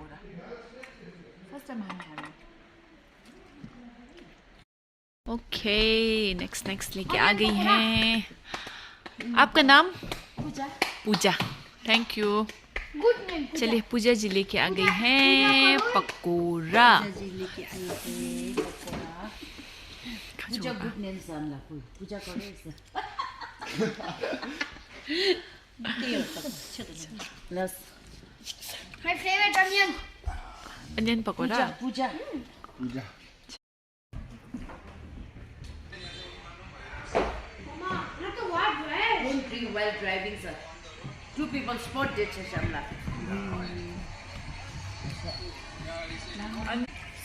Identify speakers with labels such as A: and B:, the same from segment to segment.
A: Pakora first time हम खा रहे हैं. ओके नेक्स्ट लेके आ गई हैं. आपका नाम? पूजा. Thank you. चलिए पूजा जी लेके आ गई हैं पकौड़ा.
B: पूजा गुड नेम सामला पूजा करे Plus
C: My favorite onion.
A: Onion pakora.
B: Puja
C: Mama, not the what, right?
B: don't drink while driving sir. Two people spot dead Shamla.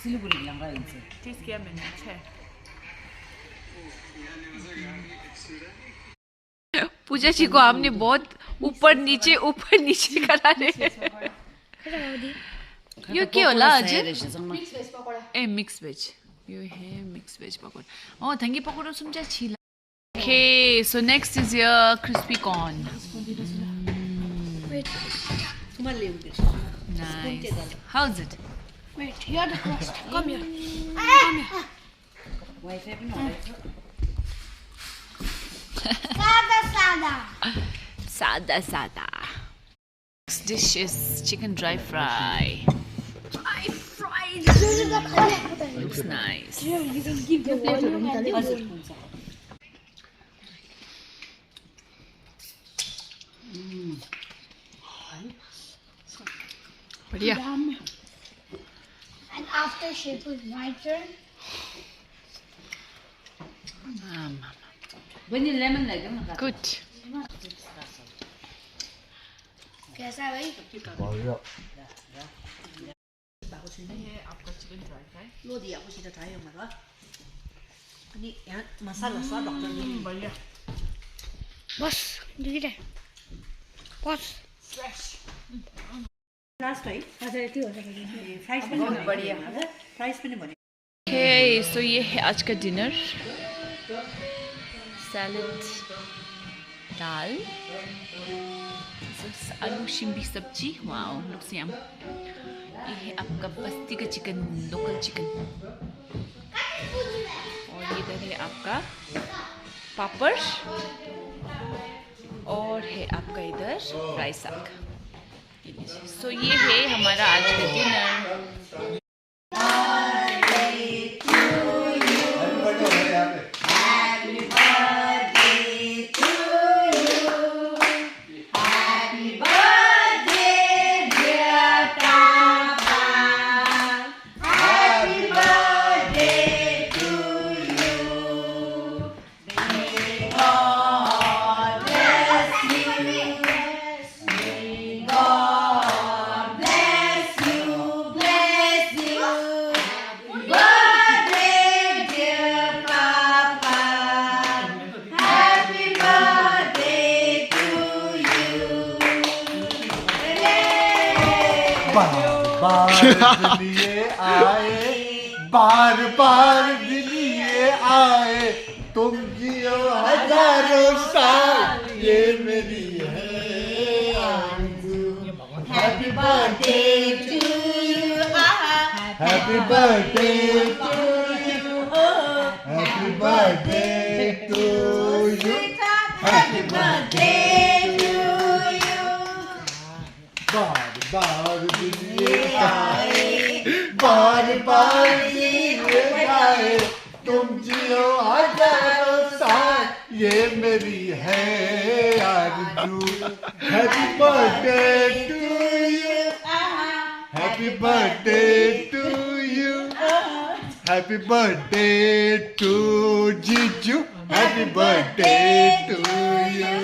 B: Siliguri लंगा इनसे.
A: टेस्ट किया मैंने. अच्छा है. पूजा जी को हमने बहुत ऊपर नीचे करा रहे. यो के होला हजुर? ए मिक्स वेज. यो है मिक्स वेज पकौड़ा. ओ थंगी पकौड़ा सुमजा छिला. Okay, so next is your crispy corn.
C: Wait,
A: Nice. How's it?
C: wait, here the crust. Come here. Come here.
B: Wife have no right.
A: Sada. Next dish is chicken dry fry. Looks nice.
C: Here, you can give the volume and the
A: बढ़िया.
C: And after shape is my turn.
B: When you lemon like them.
A: Good.
C: कैसा है भाई?
A: ये आपका chicken dry fry.
B: Lodi आपको सीधा try हो मत अनि यहाँ मसाला सा डॉक्टर ने
A: बढ़िया.
C: बस देखिए बस
A: Fresh.
B: लास्ट है हजुर यति हो सके फ्राइज पनि
A: बहुत बढ़िया.
B: फ्राइज पनि भने.
A: Okay, so ये है आज का डिनर. सैलड, दाल, आलू शिमली सब्जी. वाओ लुक्स यम. ये है आपका बस्ती का चिकन, लोकल चिकन. और इधर है आपका पापड़ और है आपका इधर फ्राई साग. सो ये है हमारा आज का डिनर.
D: बार दिलिए आए तुम जियो हजारों साल ये मेरी है आरज़ू. Happy birthday to you. Happy birthday to you. Happy birthday to you. Happy birthday to you. बार दिलिए आए बार दिलिए आए तुम जियो हजारों साल ये मेरी है आरज़ू. Happy birthday to you. Happy birthday to you. Happy birthday टू जीजू. Happy birthday to you.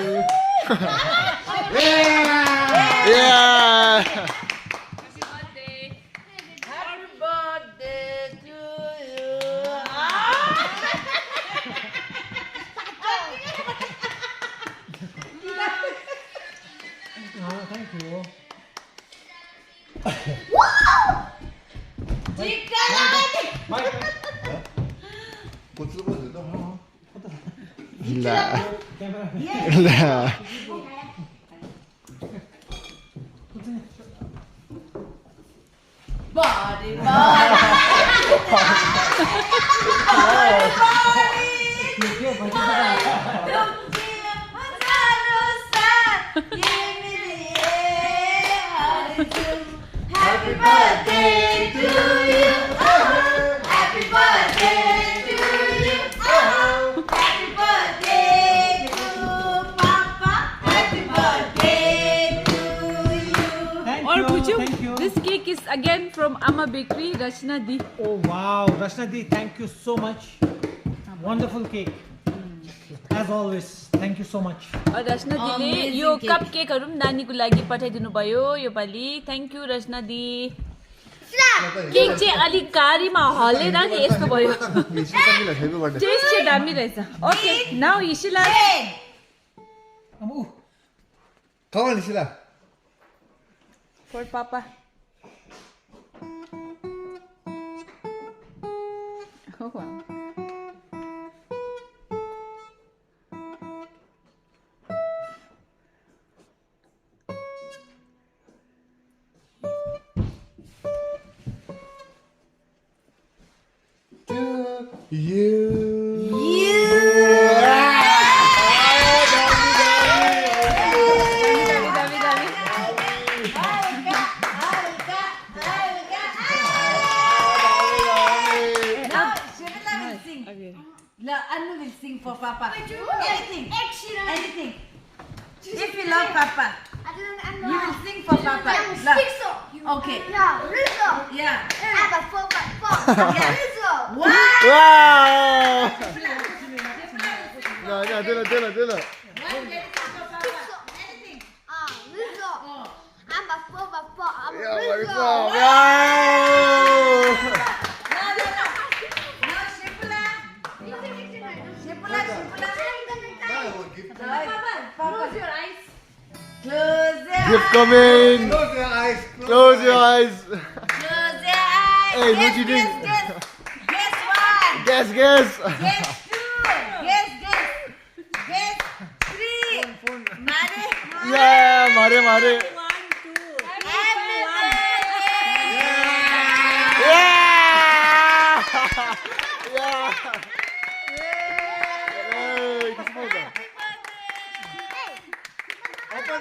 B: बारी Happy birthday to you. Happy birthday to you. Happy birthday to Papa. Happy birthday to you.
D: Thank
A: और
D: you.
A: पूछो,
D: Thank you.
A: this cake is again from Amma Bakery, Rachna Di.
D: Oh wow, Rachna Di, thank you so much. Wonderful cake. As always, thank you so much.
A: और रचना दीले
B: Amazing
A: यो
B: cake.
A: कप केकहरु पनि नानीको लागि पठाइदिनु भयो यो पालि thank you Rachna di cake चाहिँ अलिक गाडीमा हलेर नि यस्तो भयो टेस्ट चाहिँ दामी रहेछ ओके नाउ इशिला
E: Come on, Sheila.
A: फर पापा Oh, wow. दामी दामी
B: Anu will sing for Papa. Anything. Anything. If you love Papa, you will sing for Papa. Okay. Yeah. Wow.
E: Wow! No, no, Dilla. Yeah, what is up? Wow!
B: Close your eyes. Close your
E: Gift coming!
D: Close your eyes.
E: Close your eyes!
B: Close your eyes.
E: Hey, no
B: Guess,
E: cheating.
B: Guess one.
E: Guess!
B: Guess two. Guess three. Mare.
E: Yeah, Mare!
B: Happy birthday.
E: Yeah! Yeah! Hey, kiss mo ba? Open!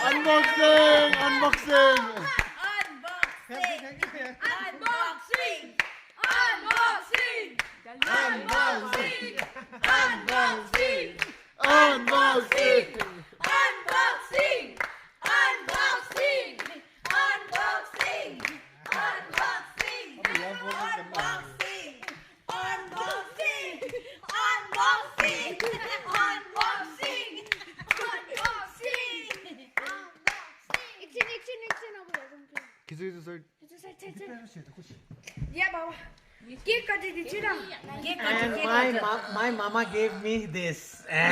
E: Unboxing!
B: Unboxing.
D: And my mama gave me this.
E: Come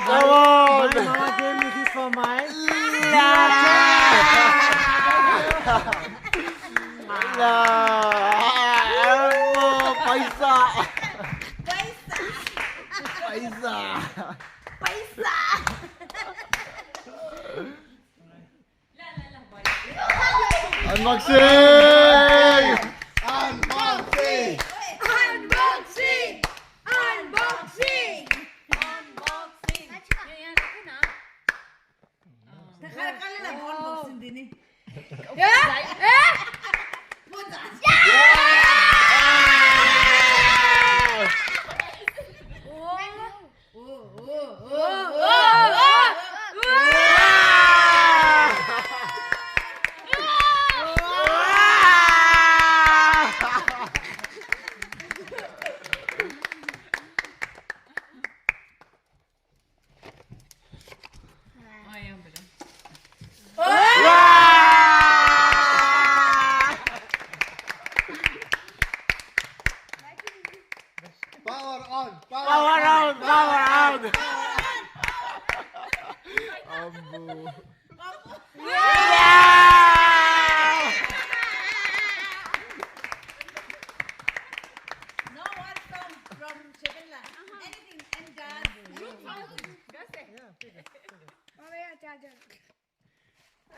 D: My
E: on!
D: mama gave me this for my
E: Paisa! Unboxing!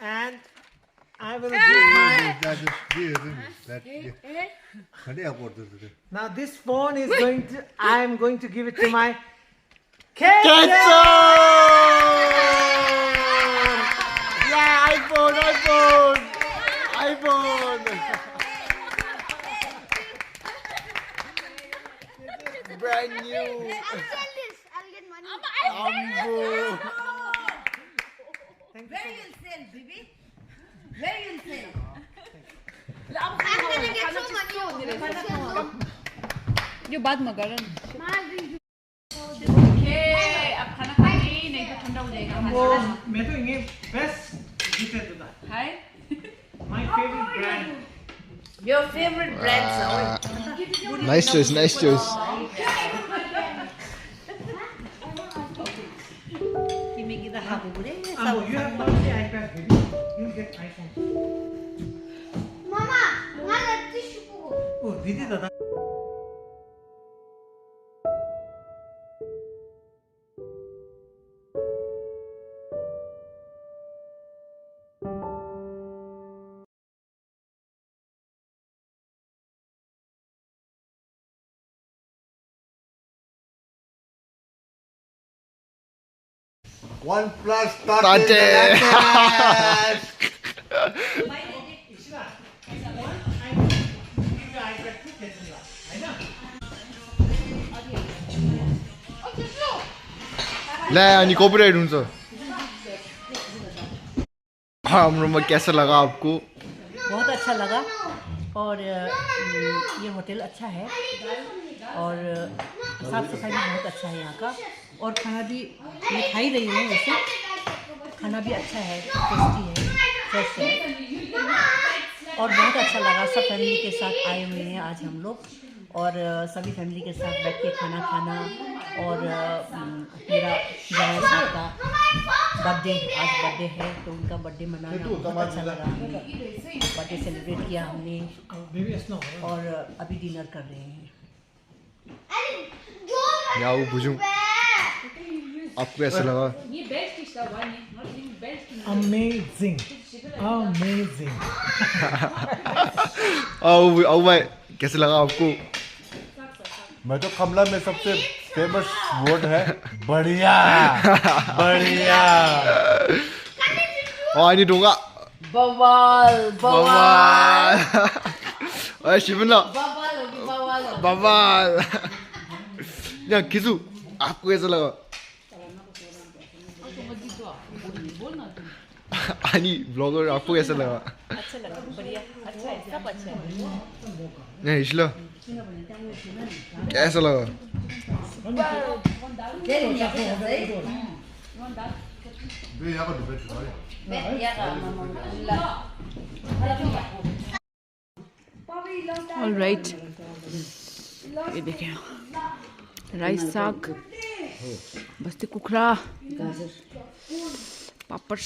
D: and I will give my.
E: That is this, isn't it? That
D: Now this phone is going to. I am going to give it to my. Ketchup!
E: Yeah, iPhone. Brand new.
C: I'll sell this. I'll get money.
E: Ambo.
B: Where you'll sell, baby? Where you'll sell?
C: I'm gonna get so money.
A: यो बाद में गर
C: Man,
A: okay अब खाना खाएंगे नहीं तो ठंडा हो जाएगा
D: वो मैं तो ये best जीते दूँगा.
A: हाय
D: My favorite brand.
B: Your favorite brand, sir.
E: Nice choice.
B: Give me the half of it.
D: Ambo, you have not the iPad, baby. You'll get iPhone.
C: Mama, let's tissue.
D: Oh, Didi Dada.
E: OnePlus Started.
D: My Ishra, I will give you iPad to Tesla. I know.
E: ले अनि copyright हुन्छ हाम्रोमा कैसा लगा आपको
B: बहुत अच्छा लगा और ये होटल अच्छा है और साफ सफाई भी बहुत अच्छा है यहाँ का और खाना भी मैं खा ही रही हूँ वैसे खाना भी अच्छा है टेस्टी है फ्रेश है और बहुत अच्छा लगा सब फैमिली के साथ आए हुए हैं आज हम लोग और सभी फैमिली के साथ बैठ के खाना खाना और मेरा जवान साहब का बर्थडे आज बर्थडे है तो उनका बर्थडे मनाना बहुत अच्छा लगा बर्थडे सेलिब्रेट किया हमने
D: Baby, it's not.
B: और अभी डिनर कर रहे हैं
E: या वो बुझूं आपको कैसा लगा
A: ये बेस्ट डिश था one not best
D: Amazing. Amazing.
E: आओ भाई कैसा लगा आपको
F: मैं तो कमला में सबसे फेमस वर्ड है बढ़िया बढ़िया
E: अनि ढुङ्गा
B: बवाल
E: बवाल ओए शिवना
B: बवाल होगी बवाल
E: बवाल यहाँ किसु आपको कैसा लगा अनि ब्लॉगर आपको कैसा लगा
B: अच्छा लगा बढ़िया अच्छा है सब अच्छा है
E: यहाँ हिस्लो कैसा लगा
A: ऑल राइट ये देखिए राइस साग बस्ती कुखरा पापड़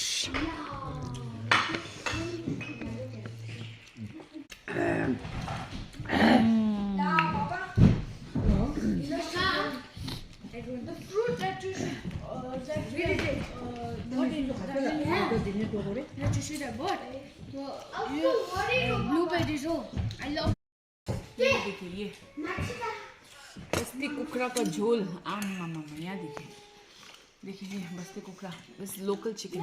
C: The fruit that you should, that you should have bought. Blueberries, oh, I love.
A: ये देखिए ये बस्ती कुखरा का झोल आम मामा यहाँ देखिए देखिए ये बस्ती कुखरा is local chicken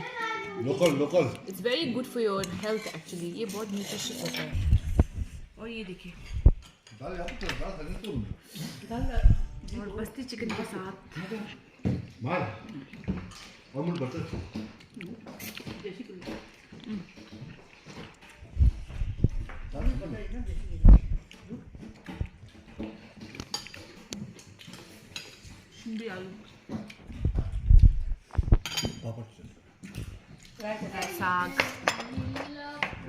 E: local
A: it's very good for your health actually ये बहुत न्यूट्रिशियस होता है और ये देखिए और बस्ती चिकन के साथ शिमरी आलू साग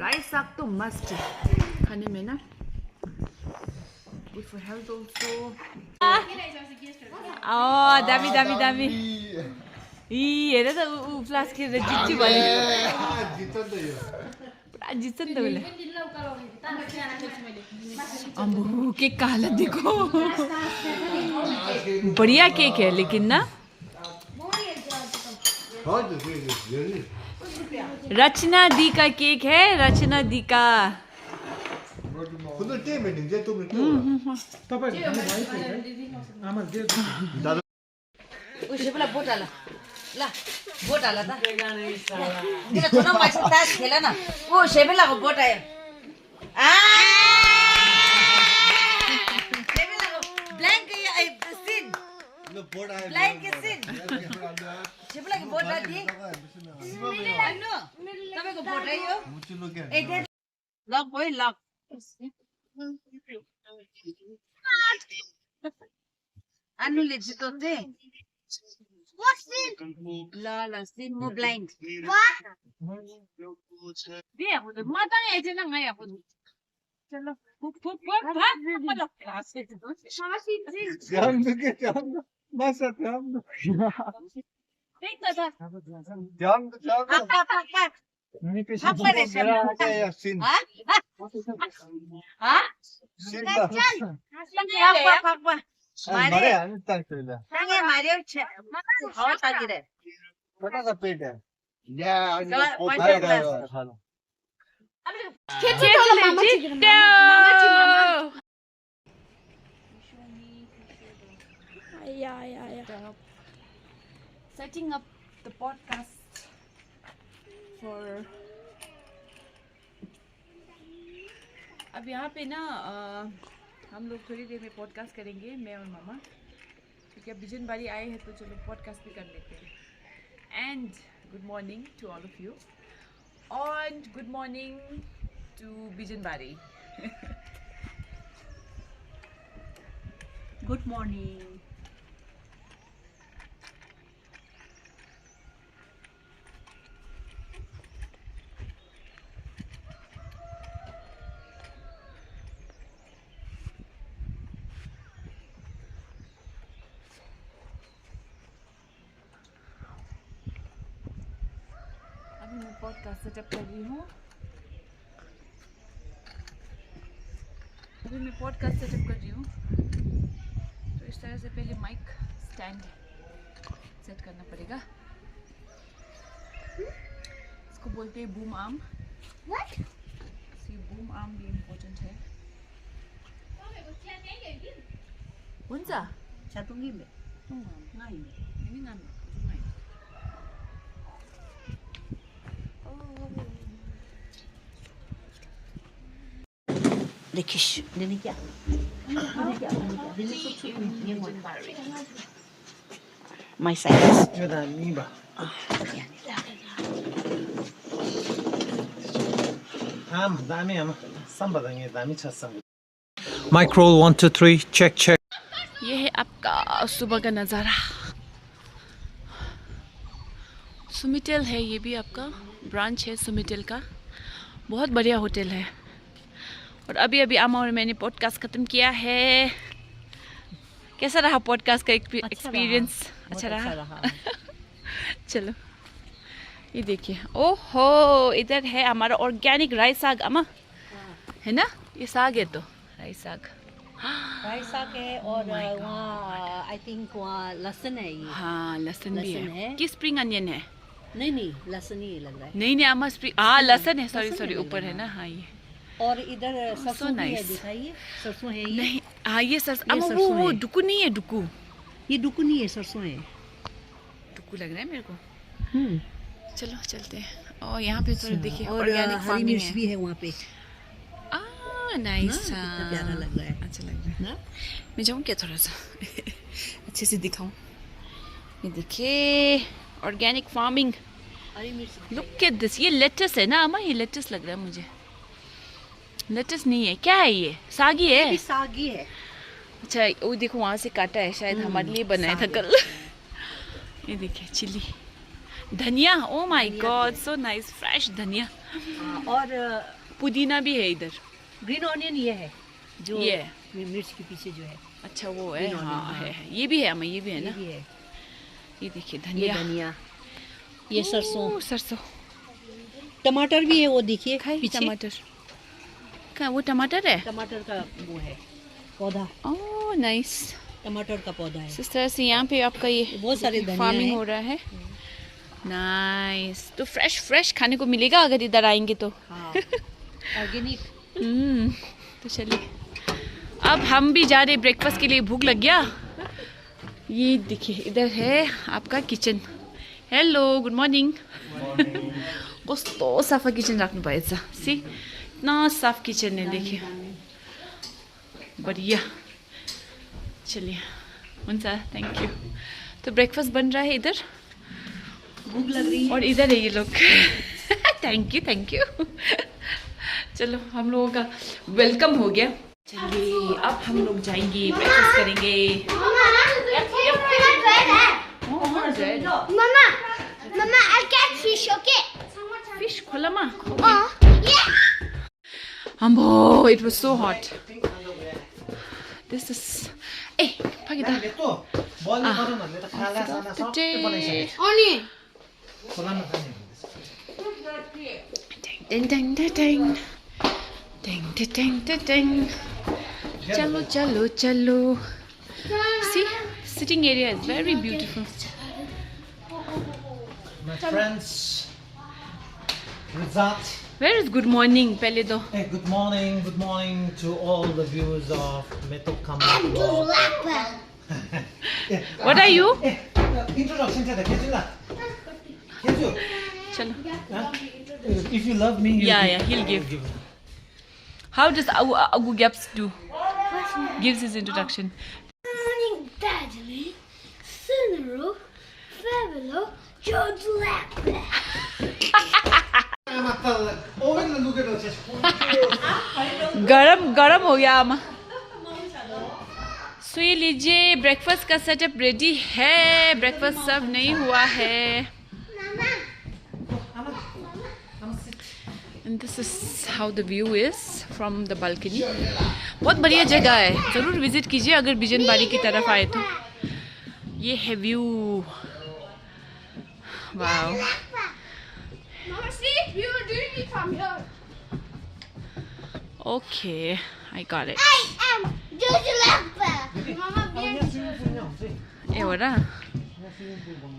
A: राइस साग तो मस्ट है खाने में ना good for health also oh दामी दामी दामी ई हेर त उ फ्लास खेलेर जित्छु भने पुरा जित्छ नि त उसले अम्बो केक का हालत देखो बढ़िया केक है लेकिन ना रचना दी का केक है, रचना दी का।
F: खुद टे मीटिंग जे तुम
D: तपाईहरु खानु भयो केक है? आमा दे
B: ऊ शेबला बोट हाल ल बोट हाल त किन छोरा मान्छे तास खेल न ओ शेबलाको बोट आयो शेबलाको ब्ल्याङ्क सिन
F: लो बोर्ड आयो
B: ब्ल्याङ्क सिन शेबलाको बोट आदि अन्नु तपाईको बोट आयो
F: मुचुलो के
B: ए लक भयो लक अन्नुले जिताउँथे ल ल सिन म ब्लाइन्ड चलो
F: ध्यान दो के ध्यान दो बस ध्यान दो ध्यान दो
D: हामी पछि
F: मेरा आ गया यार सीन सीन मारे हामी तक चला
B: सँगै मार्यो हावा तातिर
F: छोटा सा पेट है या
B: पैसा
F: खा लो
A: Setting up the podcast for अब यहाँ पे ना हम लोग थोड़ी देर में पॉडकास्ट करेंगे, मैं और मामा, क्योंकि अब बिजन बारी आए हैं तो चलो पॉडकास्ट भी कर लेते हैं। And good morning to all of you and good morning to Bijan Bari.
B: Good morning
A: अभी मैं पॉडकास्ट सेटअप कर रही हूँ। तो इस तरह से पहले माइक स्टैंड सेट करना पड़ेगा। इसको बोलते हैं बूम आर्म। बूम आर्म भी इम्पोर्टेंट है। हुन्छ
B: छातुङ्गी मे
A: नाइ
B: देखिस देने क्या माई साइज
D: यो दामी भयो आम दामी आमा सम्बन्ध दामी छ सम माइक रोल 1 2 3 चेक चेक
A: ये है आपका सुबह का नज़ारा। सुमिटेल है, ये भी आपका ब्रांच है सुमिटेल का। बहुत बढ़िया होटल है। और अभी अभी आमा और मैंने पॉडकास्ट ख़त्म किया है। कैसा रहा पॉडकास्ट का एक्सपीरियंस? अच्छा रहा। चलो ये देखिए, ओहो इधर है हमारा ऑर्गेनिक राई साग। अम्मा है ना, ये साग है तो राई साग
B: है और वहाँ आई थिंक वहाँ लहसुन है ये।
A: हाँ लहसुन भी
B: लहसुन
A: है
B: है।
A: कि स्प्रिंग अनियन है?
B: नहीं लहसुन ही लग रहा है।
A: नहीं अम्मा स्प्रिंग, हाँ लहसुन है,
B: लहसुन
A: सॉरी
B: है
A: ऊपर
B: लग
A: है
B: रहा
A: ना। हाँ ये
B: और इधर सरसों भी है,
A: nice।
B: दिखाइए सरसों है ये।
A: नहीं, हाँ ये सरसों। अम्मा
B: सरसों
A: वो
B: है।
A: डुकू नहीं है, डुकू
B: ये डुकू नहीं है, सरसों है।
A: डुकू लग रहा है मेरे को।
B: हम्म
A: चलो चलते हैं। और यहाँ पे थोड़ा देखिए
B: और
A: ऑर्गेनिक
B: हरी
A: फार्मिंग
B: मिर्च
A: है।
B: भी है वहाँ पे।
A: नाइस,
B: कितना प्यारा लग रहा है
A: अच्छा लग रहा है
B: ना।
A: मैं जाऊँ क्या थोड़ा सा अच्छे से दिखाऊं? ये देखिए ऑर्गेनिक फार्मिंग।
B: हरी मिर्च
A: लुक एट दिस। ये लेटस है ना अम्मा? ये लेटस लग रहा है मुझे। लेटस नहीं है, क्या है ये? सागी है।
B: भी सागी है।
A: अच्छा वो देखो वहाँ से काटा है, शायद हमारे लिए बनाया था कल। ये देखिए चिली, धनिया। Oh my God so nice, fresh धनिया।
B: और
A: पुदीना भी है इधर।
B: ग्रीन ऑनियन ये है जो
A: ये
B: मिर्च के पीछे जो है
A: अच्छा वो है।
B: green
A: हाँ
B: onion,
A: है ये भी है अम्मा, ये भी है
B: ये
A: ना।
B: भी है।
A: ये देखिए
B: ये
A: धनिया,
B: धनिया, ये सरसों,
A: सरसों,
B: टमाटर भी है वो देखिए पीछे।
A: टमाटर का, वो टमाटर है।
B: टमाटर का वो है पौधा,
A: ओह नाइस।
B: टमाटर का पौधा है।
A: इस तरह से यहाँ पे आपका ये
B: बहुत सारे धनिया
A: फार्मिंग
B: है।
A: हो रहा है। नाइस। तो फ्रेश फ्रेश खाने को मिलेगा अगर इधर आएंगे तो।
B: ऑर्गेनिक।
A: तो चलिए अब हम भी जा रहे ब्रेकफास्ट के लिए, भूख लग गया। ये देखिए इधर है आपका किचन। Hello good morning. कस्तो सफा किचन राख्नु भएछ, सी इतना साफ किचन है, देखिए बढ़िया। चलिए हुन्छ, थैंक यू। तो ब्रेकफास्ट बन रहा है इधर,
B: भूख लग रही है
A: और इधर है ये लोग। Thank you. चलो हम लोगों का वेलकम हो गया। चलिए अब हम लोग जाएंगे, ब्रेकफास्ट करेंगे।
C: Mama, I'll catch fish, okay?
A: Fish खोलामा।
C: Yeah.
A: Ambo, it was so hot. This is. Eh, Pagita.
D: यस्तो बलले गरौँहरूले त खाना साना सबै बनाइसकेछ।
C: Only.
D: खोलामा खाने
A: Ding ding ding ding. Ding ding ding ding ding. Chalo. See, sitting area is very beautiful.
D: My friends, Rizat.
A: Where is good morning, पहले तो?
D: Hey, good morning to all the viewers of Meto Kama vlog.
A: What are you?
D: Introduction to the kitchen.
A: चलो.
D: If you love me,
A: Yeah, he'll give. How does Agu Gaps do? Gives his introduction.
C: Morning, Daddy. Sunaro, Fabulous, George Lap.
A: गरम हो गया आमा। सो ये लीजिए, breakfast का setup ready है। Breakfast serve नहीं हुआ है। And this is how the view is from the balcony. बहुत बढ़िया जगह है, ज़रूर विजिट कीजिए अगर बिजनबाड़ी की तरफ आए तो। ये है view. Wow.
C: Mama, see, we were doing it from here.
A: Okay, I got it.
C: I am George Lap. Mama,
A: ए हो रहा,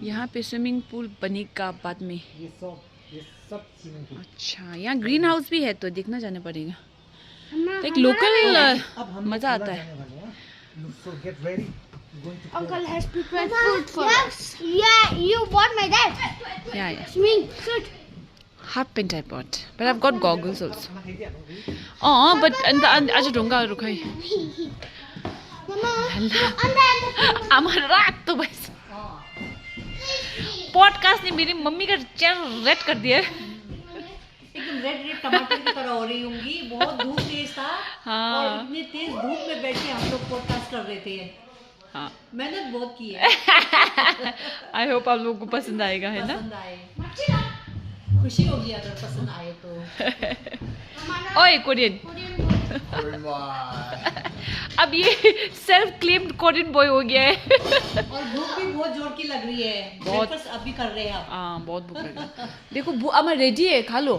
A: यहाँ पे स्विमिंग पूल बनेगा बाद में। अच्छा, यहाँ ग्रीन हाउस भी है तो देखना जाना पड़ेगा। एक लोकल मजा आता है।
D: So get ready.
C: Uncle has prepared food for us. Yeah, you bought my dad.
A: Yeah.
C: Swimming suit.
A: Half pant I bought, but I've got goggles also. Oh, but आज ढूंगा रुकाई।
C: Mama,
A: अमर रात तो बस। पॉडकास्ट ने मेरी mummy का चेहरा red कर दिया।
B: एकदम रेड टमाटर की तरह हो रही होंगी। बहुत धूप तेज था।
A: हाँ।
B: और इतनी तेज धूप में बैठ के हम लोग पॉडकास्ट कर रहे थे।
A: हाँ।
B: मेहनत बहुत की है।
A: आई होप आप लोगों को पसंद आएगा, है ना?
B: पसंद आए, खुशी होगी अगर पसंद आए तो।
A: ओए कोरियन। अब ये सेल्फ क्लेम्ड कोरियन बॉय हो गया है।
B: और भूख भी बहुत जोर की लग रही है।
A: बहुत।
B: ब्रेकफास्ट अभी कर रहे हैं आप।
A: हाँ, बहुत भूख लग रही है। देखो अमर रेडी है, खा लो।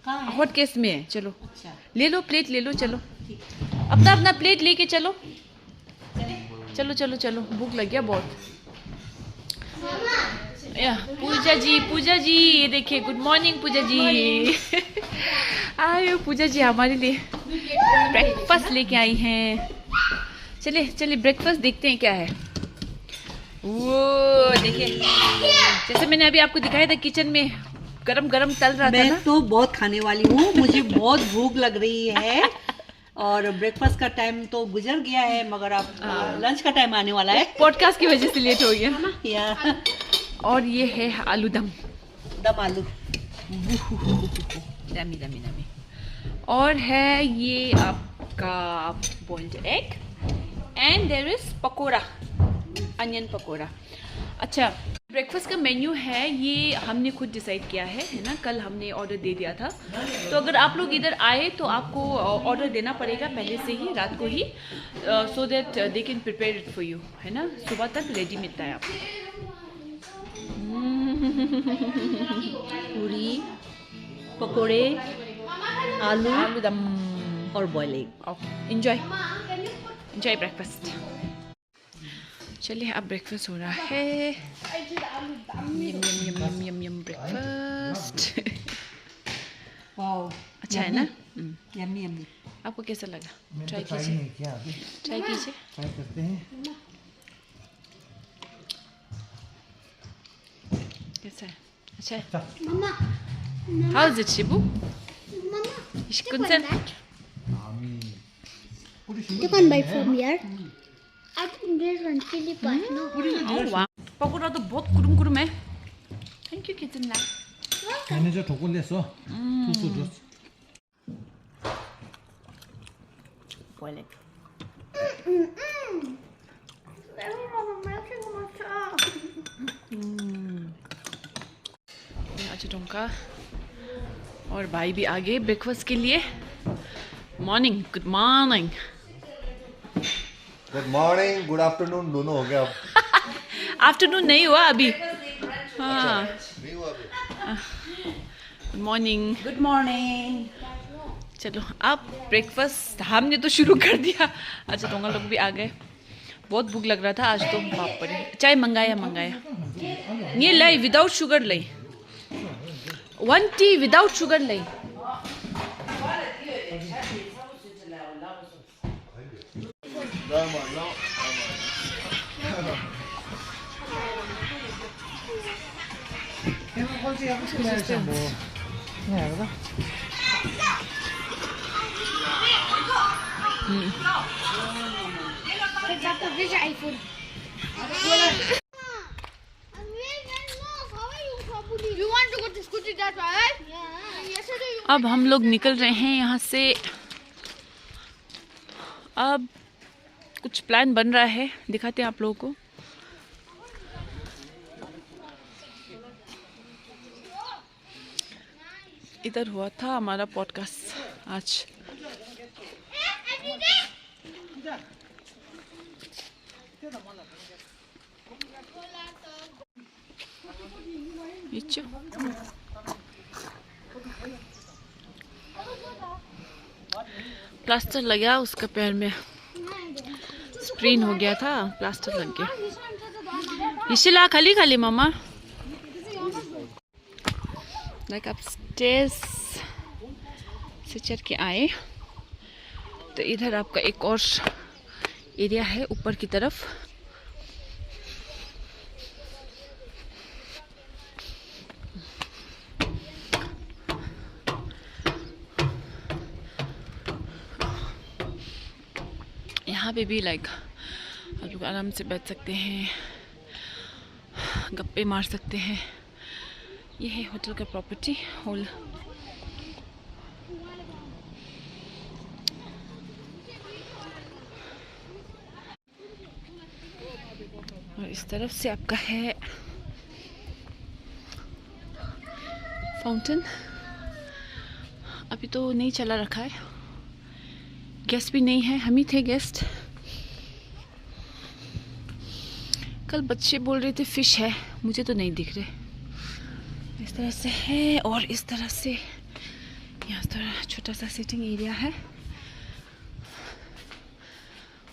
B: कहाँ है?
A: हॉट केस में है, चलो
B: अच्छा,
A: ले लो, प्लेट ले लो, चलो
B: ठीक।
A: अपना प्लेट लेके चलो। चलो, भूख लग गया बहुत। या पूजा जी, ये देखिए, गुड मॉर्निंग पूजा जी। आयो पूजा जी हमारे लिए ब्रेकफास्ट लेके आई हैं। चलिए ब्रेकफास्ट देखते हैं क्या है। वो देखिए, जैसे मैंने अभी आपको दिखाया था किचन में गरम तल रहा था ना।
B: मैं तो बहुत खाने वाली हूँ, मुझे बहुत भूख लग रही है। और ब्रेकफास्ट का टाइम तो गुजर गया है, मगर अब लंच का टाइम आने वाला है।
A: पॉडकास्ट की वजह से लेट हो गया।
B: या
A: और ये है आलू दम
B: आलू,
A: दमी। और है ये आपका boiled egg and there is pakora, onion pakora. अच्छा, ब्रेकफास्ट का मेन्यू है ये हमने खुद डिसाइड किया है ना। कल हमने ऑर्डर दे दिया था, तो अगर आप लोग इधर आए तो आपको ऑर्डर देना पड़ेगा पहले से ही, रात को ही, so that they can prepare it for you, है ना। सुबह तक रेडी मिलता है आपको।
B: पूरी, पकोड़े, आलू
A: दम
B: और बॉइल एग।
A: Enjoy breakfast. चलिए अब ब्रेकफास्ट हो रहा है। यम यम यम यम यम यम ब्रेकफास्ट।
B: वाओ,
A: अच्छा है ना?
B: Yummy yummy.
A: आपको कैसा लगा?
D: मैंने
A: ट्राई
D: तो ट्राई
A: कीजिए,
D: नहीं किया अभी,
A: ट्राई कीजिए।
D: ट्राई करते हैं।
A: कैसा है? अच्छा है।
C: Mama,
A: How is it, Shibu?
C: Mama,
A: Ich
C: look on
A: consent.
C: that.
D: पूरी
C: You can buy from here. I think there's one chili part. No.
A: Oh wow. Pakora तो बहुत कुरुम कुरुम है। Thank you kitchen lab.
D: मैंने जो ठोकर ले सो 투수 줬어.
A: Boil it. अच्छा tonka और भाई भी आ गए ब्रेकफास्ट के लिए। Morning, good morning.
E: Good morning, good afternoon दोनों हो गया अब।
A: आफ्टरनून नहीं हुआ अभी। हाँ,
E: नहीं हुआ अभी।
A: Good morning.
B: Good morning.
A: चलो अब ब्रेकफास्ट हमने तो शुरू कर दिया। अच्छा टोंगा लोग भी आ गए। बहुत भूख लग रहा था आज तो, बाप रे। चाय मंगाया। ये लाई विदाउट शुगर लाई। 1 टी विदाउट शुगर लाई।
D: कौन सी आपको खिलाया शंभू? नहीं आएगा।
C: This iPhone. You want to go to Scooty that right? Yeah. Yesterday you.
A: अब हम लोग निकल रहे हैं यहाँ से। अब कुछ प्लान बन रहा है, दिखाते हैं आप लोगों को। इधर हुआ था हमारा पॉडकास्ट आज। इच्चो। प्लास्टर लगा उसका पैर में, स्प्रेन हो गया था, प्लास्टर लग गया। इशिला खाली खाली मामा। लाइक आप स्टेज से चढ़ के आए तो इधर आपका एक और एरिया है ऊपर की तरफ। यहाँ पे भी लाइक आप लोग आराम से बैठ सकते हैं, गप्पे मार सकते हैं। ये है होटल का प्रॉपर्टी हॉल। और इस तरफ से आपका है फाउंटेन। अभी तो नहीं चला रखा है, गेस्ट भी नहीं है, हम ही थे गेस्ट। कल बच्चे बोल रहे थे फिश है, मुझे तो नहीं दिख रहे। इस तरह से है और इस तरह से यहाँ थोड़ा छोटा सा सिटिंग एरिया है।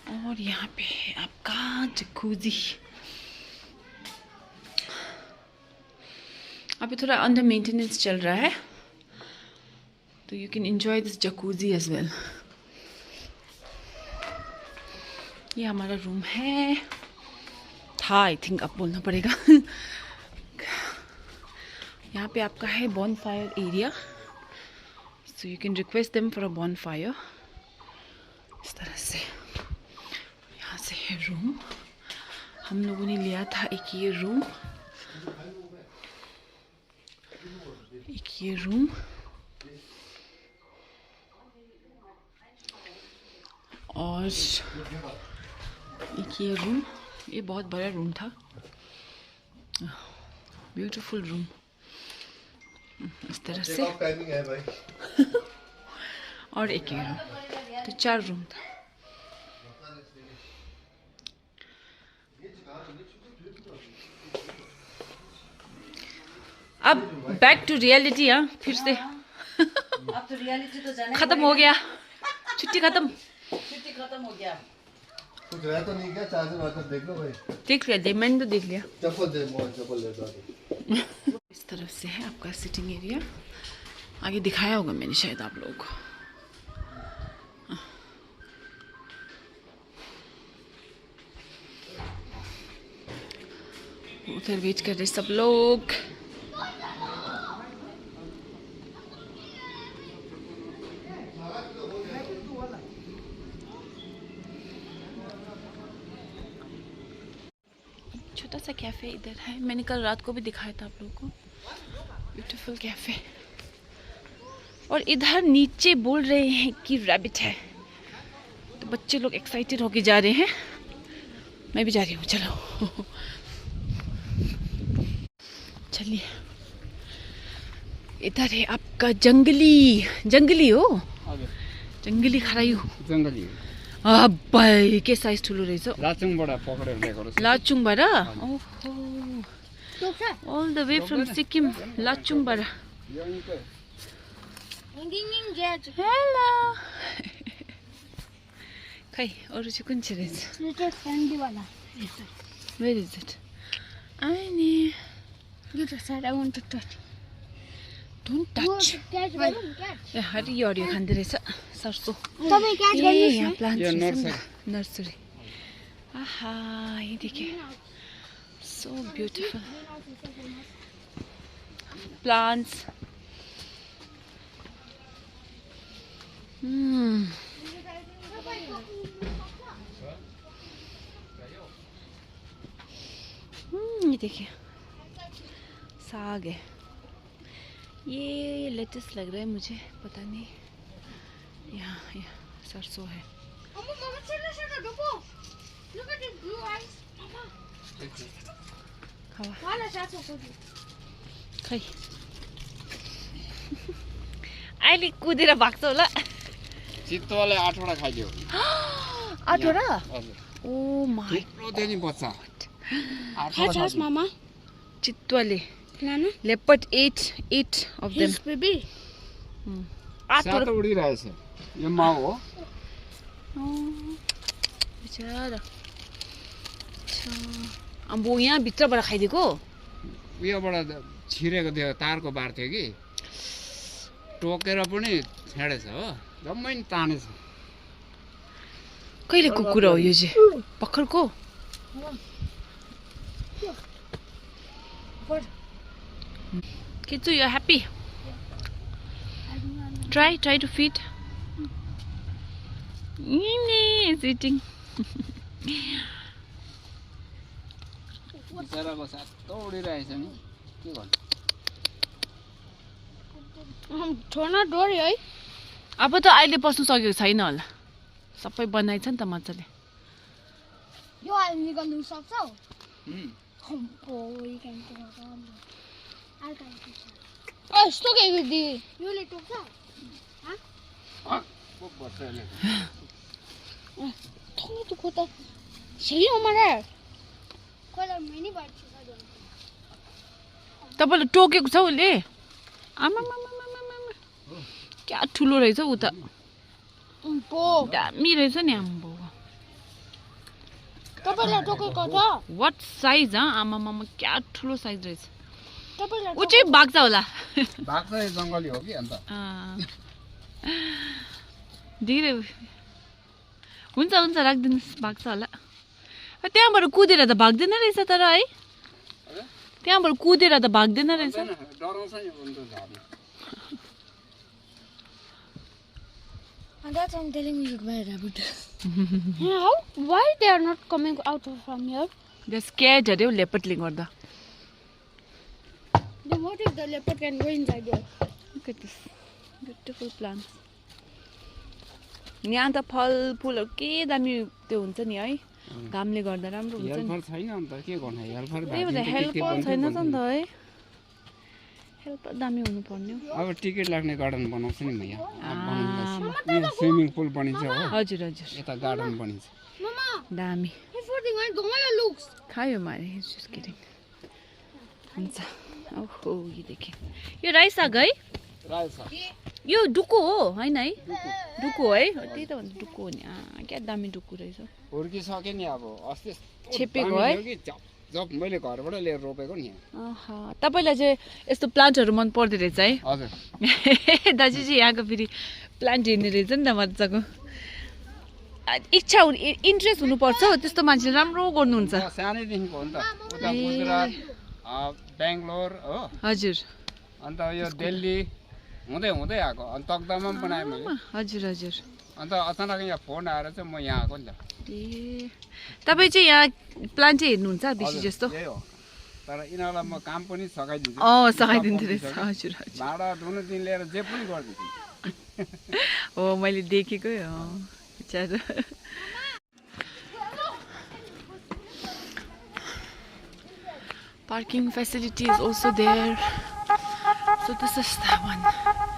A: और यहाँ पे है आपका जकूजी। अभी थोड़ा अंडर मेंटेनेंस चल रहा है, तो you can enjoy this jacuzzi as well. ये हमारा रूम है था, आई थिंक अब बोलना पड़ेगा। यहाँ पे आपका है bonfire area, so you can request them for a bonfire. इस तरह से यहाँ से है रूम। हम लोगों ने लिया था एक ये रूम, एक ये रूम, और एक ये रूम। ये बहुत बड़ा रूम था, ब्यूटीफुल रूम। इस तरह से
E: टाइमिंग है भाई।
A: और एक ये रूम, तो 4 रूम था। अब बैक टू रियलिटी। हाँ, फिर से
B: अब तो रियलिटी तो जाने
A: खत्म हो गया, छुट्टी खत्म।
B: छुट्टी खत्म हो गया।
E: कुछ रहा तो नहीं क्या चार्जर वार्जर देख लो भाई
A: देख लिया दे मैंने तो देख लिया
E: चप्पल दे मोबाइल चप्पल ले दो
A: इस तरफ से है आपका सिटिंग एरिया आगे दिखाया होगा मैंने शायद आप लोगों को उधर वेट कर रहे सब लोग छोटा सा कैफे इधर है मैंने कल रात को भी दिखाया था आप लोगों को ब्यूटीफुल कैफे और इधर नीचे बोल रहे हैं कि रैबिट है तो बच्चे लोग एक्साइटेड होके जा रहे हैं मैं भी जा रही हूँ चलो चलिए इधर है आपका जंगली हो जंगली खरायो
F: जंगली
A: अब्बाई के साइज ठुलो रहेछ
F: लाचुङबाट पक्रेर ल्याएको रहेछ
A: लाचुङबाट ओहो all the way from Sikkim लाचुङबाट हेलो खै अरु चाहिँ कुन चाहिँ रहेछ वेयर इज इट आइने
C: I want to touch.
A: Don't touch ए हरियो हरियो खाँदै रहेछ सरसो
C: तपाईं क्याच
A: ए
C: गर्नुस्
A: यहाँ
C: न
A: प्लान्ट्स
F: यो
A: रहेछ नर्सरी आहा ये देखिए सो ब्यूटीफुल प्लांट्स ये देखिए साग है ये लेटेस्ट लग रहा है मुझे पता नहीं यहाँ सरसों है
C: Mama, look at the blue eyes. Mama.
A: खावा
C: Wala sato ko.
A: खै अहिले कुदेर भाग्छ होला
F: चितुवाले 8वटा खाइदियो
A: 8वटा
F: हजुर
A: ओ माई
F: थुप्रो थियो नि बच्चा
C: Hi, Mama.
A: चितुवाले
C: Nana.
A: Leopard 8 of them
C: His baby.
A: 8वटा
F: सातो उडिरहेछ यो माउ हो
A: बेचारा अब यहाँ भित्रबाट खाइदिएको
F: उयोबाट छिरेको थियो तारको बार थियो कि टोकेर पनि छेडेछ हो जम्मै तानेछ
A: कहिलेको कुरा हो यो चाहिँ भर्खरको Kids, you're happy? Try to feed. It's eating.
F: बिचराको सातो उडिरहेछ नि के गर्नु
C: छोड्न डोरी है
A: अब त अहिले पस्नु सकेको छैन होला सबै बनाइछ नि त मजाले
C: यो अहिले निकाल्नु सक्छौ यस्तो के दि योले टोक्छ थोड़ी तो खोता सही हो हमारा कोला मैंने बात छिका
A: तपाईँले टोकेको छ उसले आमा क्या ठुलो रहेछ उ त
C: पो
A: दामी रहेछ नि आम्बो
C: तपाईलाई टोकेको छ
A: वाट साइज आमा क्या ठुलो साइज रहेछ
C: तपाईलाई
A: ऊ चाहिँ भाग्छ होला
F: भाग्छ जङ्गली हो कि अन्त
A: धेरै हुन्छ राखिदिनुहोस् भाग्छ होला त्यहाँबाट कुदेर त भाग्दैन रहेछ तर है त्यहाँबाट कुदेर त भाग्दैन रहेछ
F: डराउँछ नि उनको झार्नु
C: And that's why I'm telling you should wear rabbit. How? Why they are not coming out from here?
A: They're scared अरे लेपर्डले गर्दा
C: Then what if the leopard can go inside here?
A: Look at this beautiful plants. यहाँ त फलफुलहरू के दामी त्यो हुन्छ नि है घामले गर्दा राम्रो हुन्छ नि
F: हेल्पर छैन अन्त के गर्नु हेल्पर
A: त्यही भएर हेल्पर छैन त नि त है हेल्पर दामी हुनु पर्ने हो
F: अब टिकट लाग्ने गार्डन बनाउँछु नि म यहाँ स्विमिङ पुल बनिन्छ हो
A: हजुर
F: यता गार्डन बनिन्छ
C: Mama,
A: दामी
C: before the one Gomala looks.
A: खायो मारे जस्ट किडिङ हुन्छ ओहो यो देखेँ यो राई साग है
F: रायो साग
A: यो डुकु हो होइन है डुकु हो है त्यही त भन्दा डुकु हो नि क्या दामी डुकु रहेछ
F: हुर्किसक्यो नि अब अस्ति
A: छेपेको है?
F: जब मैले घरबाट लिएर रोपेको नि
A: तपाईँलाई चाहिँ यस्तो प्लान्टहरू मन पर्दो रहेछ है
F: हजुर
A: दाजु चाहिँ यहाँको फेरि प्लान्ट हेर्ने रहेछ नि त मजाको इच्छा इन्ट्रेस्ट हुनुपर्छ हौ त्यस्तो मान्छेले राम्रो गर्नुहुन्छ
F: म सानैदेखिको हो नि त उता गुजरात बेङ्गलोर हो
A: हजुर
F: अन्त यो दिल्ली हुँदै हुँदै आएको अनि तकदामा पनि बनाएँ मैले
A: हजुर हजुर
F: अन्त अचानक यहाँ फोन आएर चाहिँ म यहाँ आएको नि त
A: ए तपाईँ चाहिँ यहाँ प्लान्ट चाहिँ हेर्नुहुन्छ बेसी
F: हजुर,
A: जस्तो
F: यही हो तर यिनीहरूलाई म काम पनि सघाइदिन्छु
A: सघाइदिँदो रहेछ हजुर हजुर
F: भाडा धुनुदेखि लिएर जे पनि गरिदिन्छु
A: हो मैले देखेकै हो बिचारा parking facility is also there so this is that one